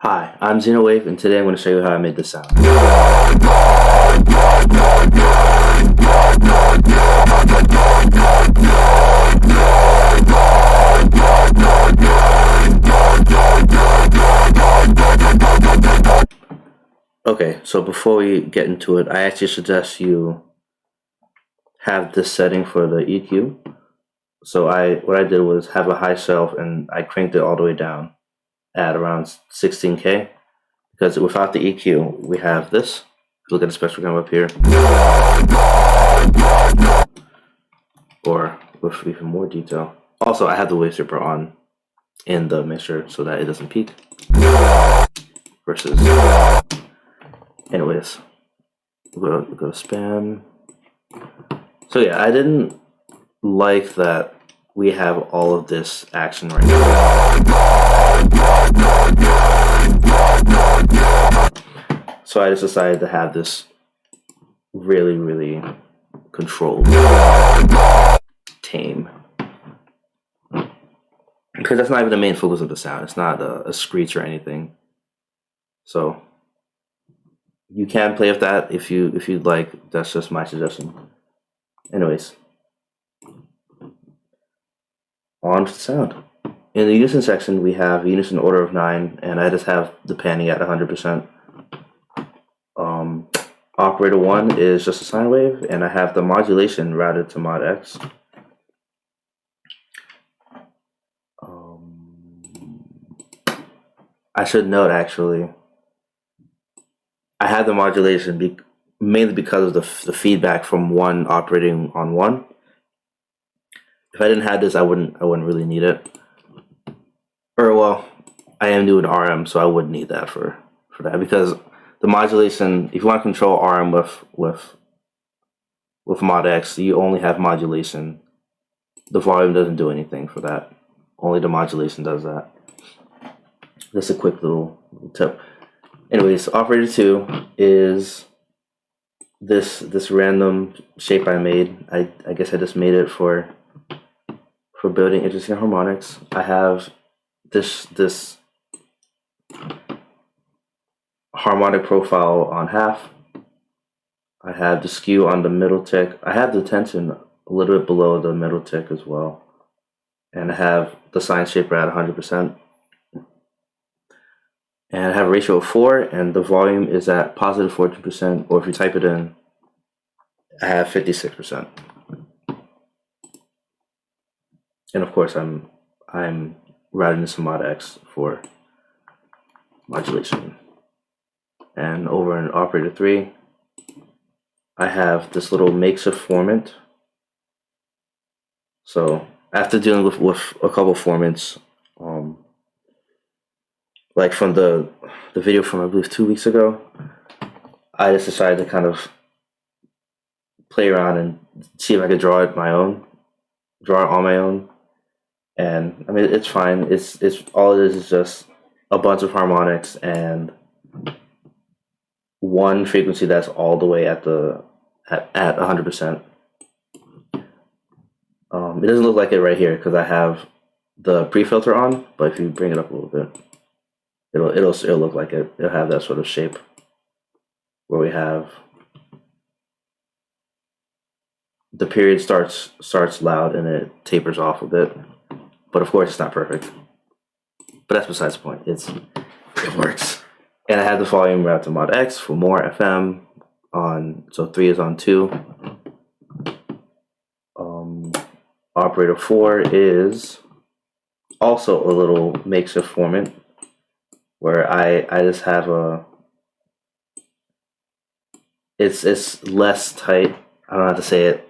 Hi, I'm Xenowave, and today I'm going to show you how I made this sound. Okay, so before we get into it, I actually suggest you have this setting for the EQ. So what I did was have a high shelf and I cranked it all the way down at around 16K, because without the EQ, we have this. Look at the spectrogram up here. Or with even more detail. Also, I have the wave stripper on in the mixer so that it doesn't peak. Versus, anyways, we'll go to spam. So yeah, I didn't like that we have all of this action right now. So I just decided to have this really, really controlled, tame. Because that's not even the main focus of the sound. It's not a screech or anything. So you can play with that if you'd like. That's just my suggestion. Anyways, on to the sound. In the unison section, we have unison order of 9, and I just have the panning at 100%. Operator 1 is just a sine wave, and I have the modulation routed to mod X. I should note, actually, I had the modulation mainly because of the feedback from 1 operating on 1. If I didn't have this, I wouldn't really need it. Or, well, I am doing RM, so I would need that for that, because the modulation, if you want to control RM with mod X, you only have modulation. The volume doesn't do anything for that. Only the modulation does that. Just a quick little tip. Anyways, operator 2 is this random shape I made. I guess I just made it for building interesting harmonics. I have this harmonic profile on half. I have the skew on the middle tick. I have the tension a little bit below the middle tick as well. And I have the sine shaper at 100%. And I have a ratio of 4, and the volume is at positive 14%, or if you type it in, I have 56%. And of course, I'm routing this to mod X for modulation. And over in operator 3, I have this little makeshift formant. So after dealing with a couple formants, like from the video from I believe 2 weeks ago, I just decided to kind of play around and see if I could draw it on my own. And I mean, it's fine. It's all it is just a bunch of harmonics and one frequency that's all the way at 100%. It doesn't look like it right here because I have the pre-filter on, but if you bring it up a little bit, it'll look like it. It'll have that sort of shape where we have the period starts loud and it tapers off a bit. But of course, it's not perfect. But that's besides the point. It works. And I have the volume routed to mod X for more FM on. So 3 is on 2. Operator 4 is also a little makeshift formant where I just have it's less tight. I don't know how to say it.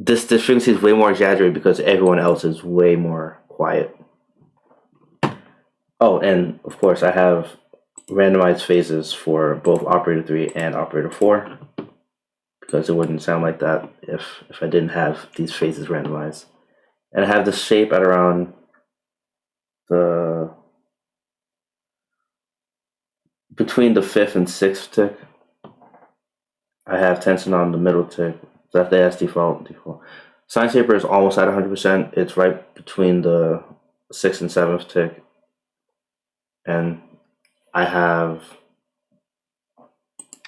This frequency is way more exaggerated because everyone else is way more quiet. Oh, and of course I have randomized phases for both operator 3 and operator 4 because it wouldn't sound like that if I didn't have these phases randomized. And I have the shape at around between the 5th and 6th tick. I have tension on the middle tick. That's default. Sine shaper is almost at 100%. It's right between the 6th and 7th tick, and I have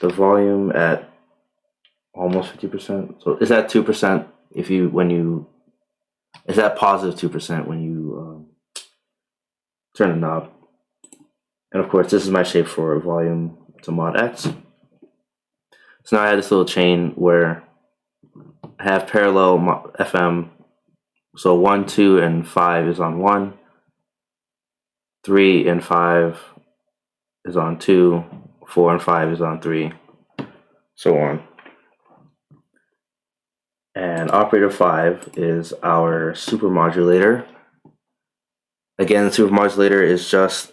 the volume at almost 50%. So is that 2% is that positive 2% when you turn the knob? And of course, this is my shape for volume to mod X. So now I have this little chain where I have parallel FM. So 1, 2, and 5 is on 1. 3 and 5 is on 2. 4 and 5 is on 3. So on. And operator 5 is our supermodulator. Again, the supermodulator is just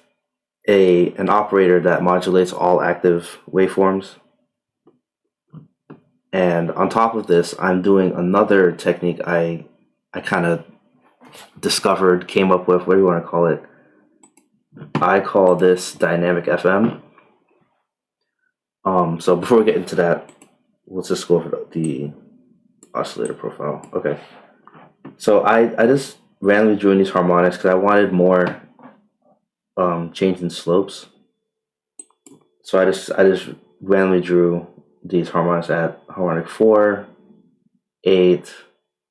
an operator that modulates all active waveforms. And on top of this, I'm doing another technique I kind of discovered, came up with, what do you want to call it? I call this dynamic FM. So before we get into that, let's just go over the oscillator profile. Okay. So I just randomly drew in these harmonics because I wanted more change in slopes. So I just randomly drew these harmonics at harmonic 4, 8,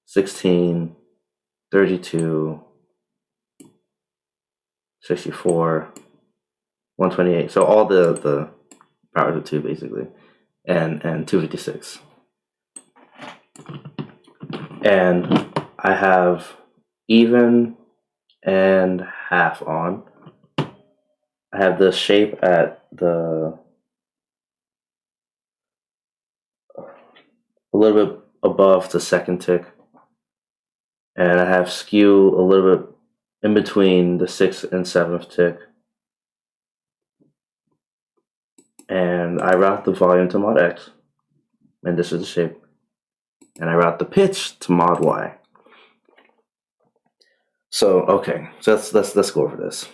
16, 32, 64, 128. So all the powers of 2 basically, and 256. And I have even and half on. I have the shape at a little bit above the second tick, and I have skew a little bit in between the 6th and 7th tick, and I route the volume to mod X, and this is the shape, and I route the pitch to mod Y. So okay, so let's go over this.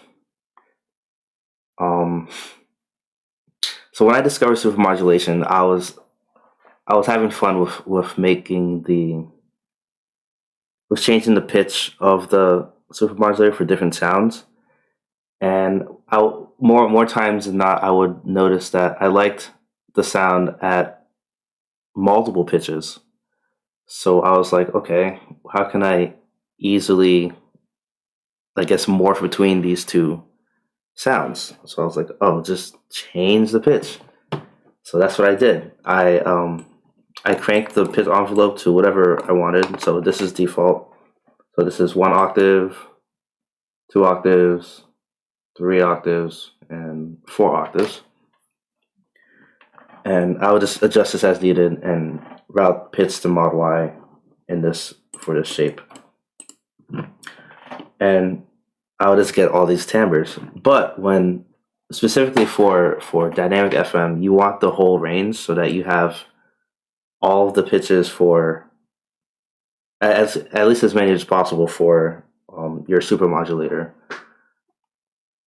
So when I discovered supermodulation, I was having fun with changing the pitch of the supermodulator for different sounds, and more times than not, I would notice that I liked the sound at multiple pitches. So I was like, okay, how can I easily, I guess, morph between these two sounds? So I was like, oh, just change the pitch. So that's what I did. I cranked the pitch envelope to whatever I wanted. So this is default. So this is 1 octave, 2 octaves, 3 octaves, and 4 octaves. And I would just adjust this as needed and route pitch to mod Y for this shape. And I would just get all these timbres. But specifically for dynamic FM, you want the whole range so that you have all of the pitches for at least as many as possible for your supermodulator.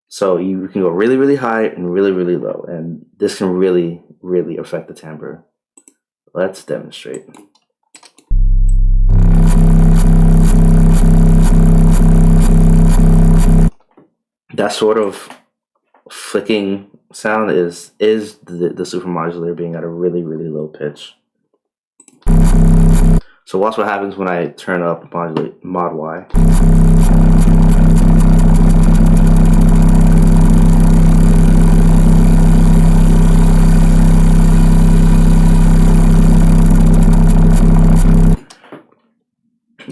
So you can go really, really high and really, really low, and this can really, really affect the timbre. Let's demonstrate. That sort of flicking sound is the supermodulator being at a really, really low pitch. So watch what happens when I turn up mod Y.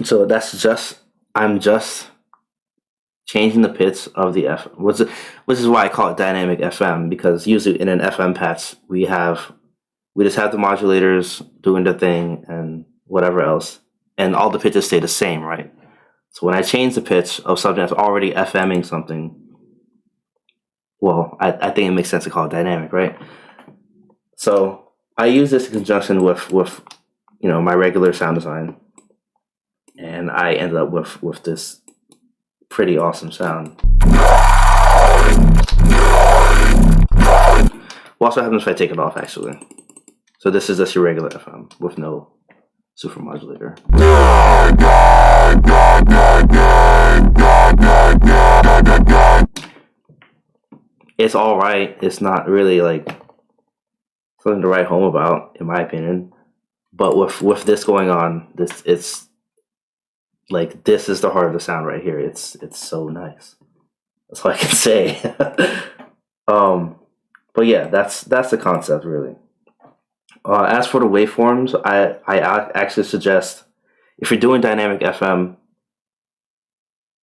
So I'm just changing the pitch of the FM, which is why I call it dynamic FM, because usually in an FM patch we just have the modulators doing the thing and whatever else, and all the pitches stay the same, right? So when I change the pitch of something that's already FMing something, well, I think it makes sense to call it dynamic, right? So I use this in conjunction with my regular sound design, and I ended up with this pretty awesome sound. Watch what happens if I take it off, actually. So this is just your regular FM with no supermodulator. It's all right. It's not really like something to write home about, in my opinion. But with this going on, it's like this is the heart of the sound right here. It's so nice. That's all I can say. But yeah, that's the concept really. As for the waveforms, I actually suggest if you're doing dynamic FM,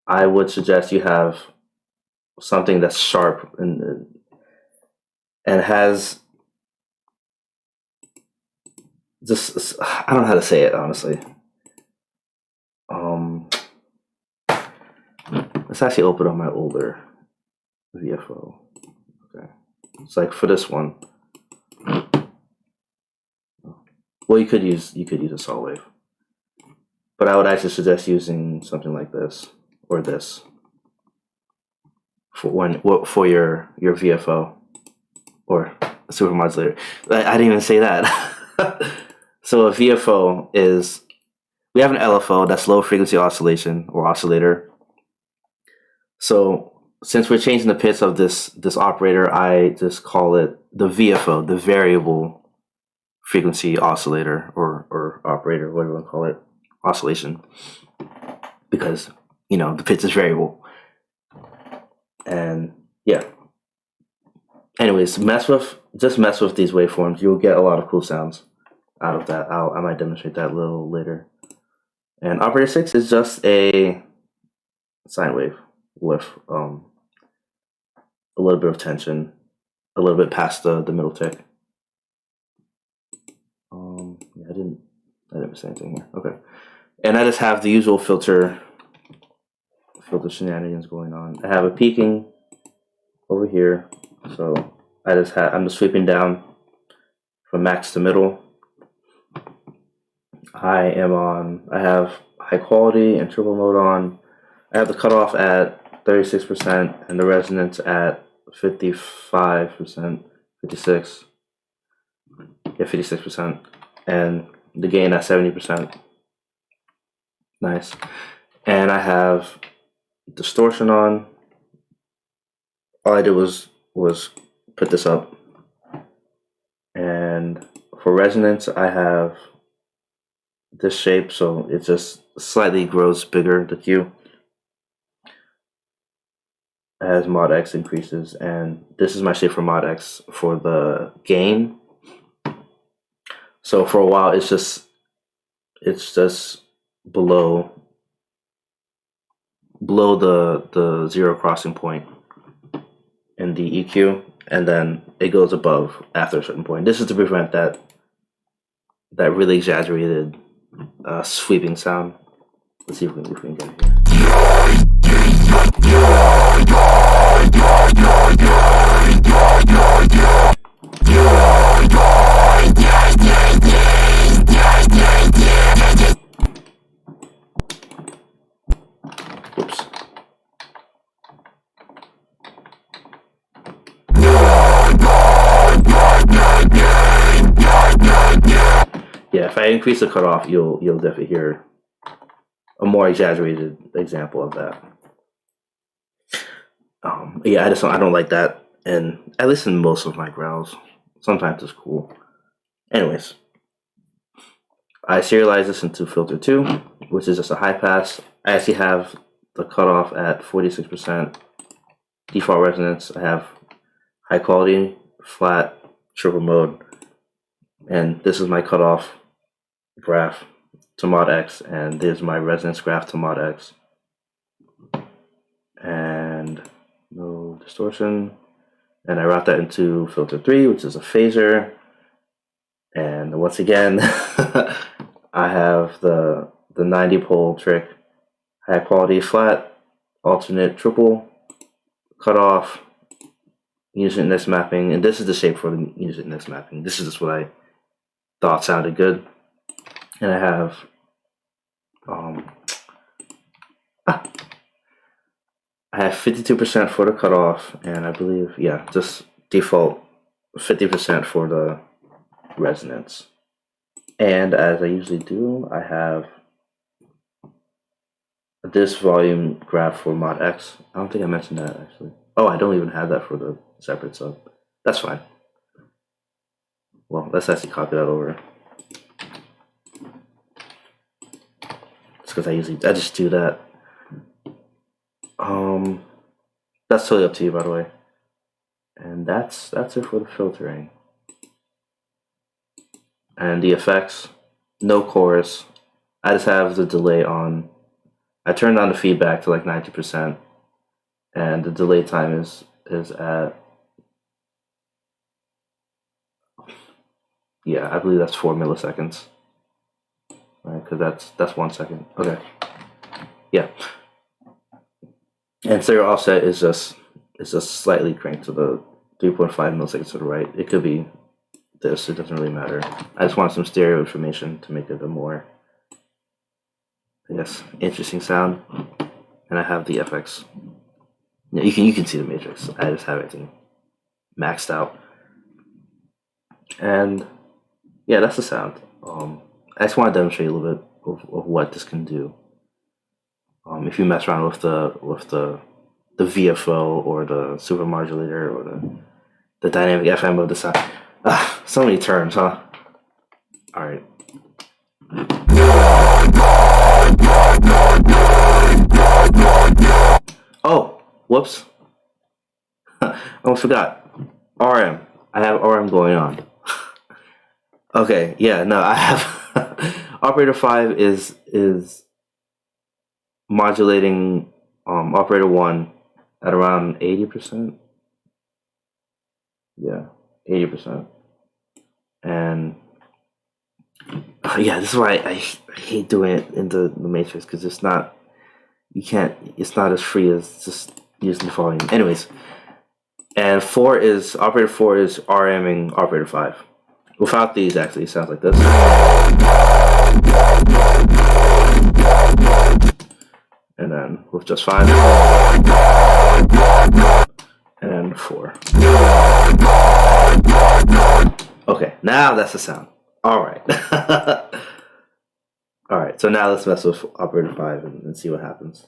I would suggest you have something that's sharp and has just, I don't know how to say it honestly. Let's actually open up my older VFO. Okay, it's like for this one. Well, you could use a saw wave, but I would actually suggest using something like this or this for your VFO or super modulator. I didn't even say that. So a VFO is, we have an LFO, that's low frequency oscillation or oscillator. So since we're changing the pitch of this operator, I just call it the VFO, the variable frequency oscillator or operator, whatever you want to call it, oscillation, because the pitch is variable. And yeah. Anyways, mess with these waveforms. You'll get a lot of cool sounds out of that. I might demonstrate that a little later. And operator 6 is just a sine wave with a little bit of tension, a little bit past the middle tick. Yeah, I didn't miss anything here. Okay, and I just have the usual filter shenanigans going on. I have a peaking over here, so I'm just sweeping down from max to middle. I have high quality and triple mode on. I have the cutoff at 36% and the resonance at 55%, 56. Yeah, 56%. And the gain at 70%. Nice. And I have distortion on. All I did was put this up. And for resonance, I have this shape, so it just slightly grows bigger, the Q, as mod X increases. And this is my shape for mod X for the gain. So for a while, it's just below the zero crossing point in the EQ, and then it goes above after a certain point. This is to prevent that really exaggerated sweeping sound. Let's see if we can get it here. Oops. Yeah, if I increase the cutoff, you'll definitely hear a more exaggerated example of that. Yeah, I don't like that, and at least in most of my growls. Sometimes it's cool. Anyways, I serialize this into filter 2, which is just a high pass. I actually have the cutoff at 46%. Default resonance, I have high quality, flat, triple mode, and this is my cutoff graph to mod X, and there's my resonance graph to mod X. And no distortion. And I route that into filter 3, which is a phaser. And once again, I have the 90 pole trick, high quality flat, alternate triple, cutoff, unit nest mapping, and this is the shape for the unit nest mapping. This is just what I thought sounded good. And I have I have 52% for the cutoff, and I believe, yeah, just default 50% for the resonance. And as I usually do, I have this volume graph for mod X. I don't think I mentioned that actually. Oh, I don't even have that for the separate sub. That's fine. Well, let's actually copy that over. It's because I just do that. That's totally up to you, by the way. And that's it for the filtering. And the effects, no chorus. I just have the delay on. I turned on the feedback to like 90%, and the delay time is at, yeah, I believe that's 4 milliseconds. Right, because that's 1 second. Okay. Yeah. And stereo offset is just slightly cranked to the 3.5 milliseconds to the right. It could be this, it doesn't really matter. I just want some stereo information to make it a more, I guess, interesting sound. And I have the FX. Yeah, you can see the matrix. I just have everything maxed out. And yeah, that's the sound. I just want to demonstrate a little bit of what this can do. If you mess around with the VFO or the super modulator or the dynamic FM of the sound. So many terms, huh? All right. Oh, whoops. I almost forgot. RM. I have RM going on. Okay, yeah, no, I have operator 5 is modulating operator 1 at around 80%. Yeah, 80%. And yeah, this is why I hate doing it in the matrix, because it's not not as free as just using the volume. Anyways, and operator 4 is RMing operator 5. Without these, actually, it sounds like this. And then with just 5. And then 4. Okay, now that's the sound. All right. All right, so now let's mess with operator 5 and see what happens.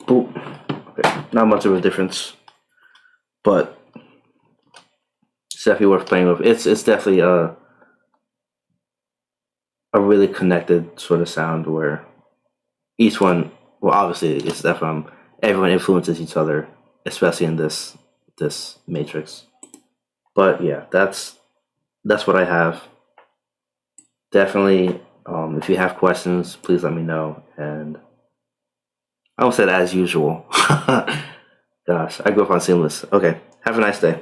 Okay, not much of a difference, but it's definitely worth playing with. It's definitely a really connected sort of sound where each one, well, obviously it's FM. Everyone influences each other, especially in this matrix. But yeah, that's what I have. Definitely, if you have questions, please let me know. And I almost said as usual. Gosh, I grew up on Seamless. Okay, have a nice day.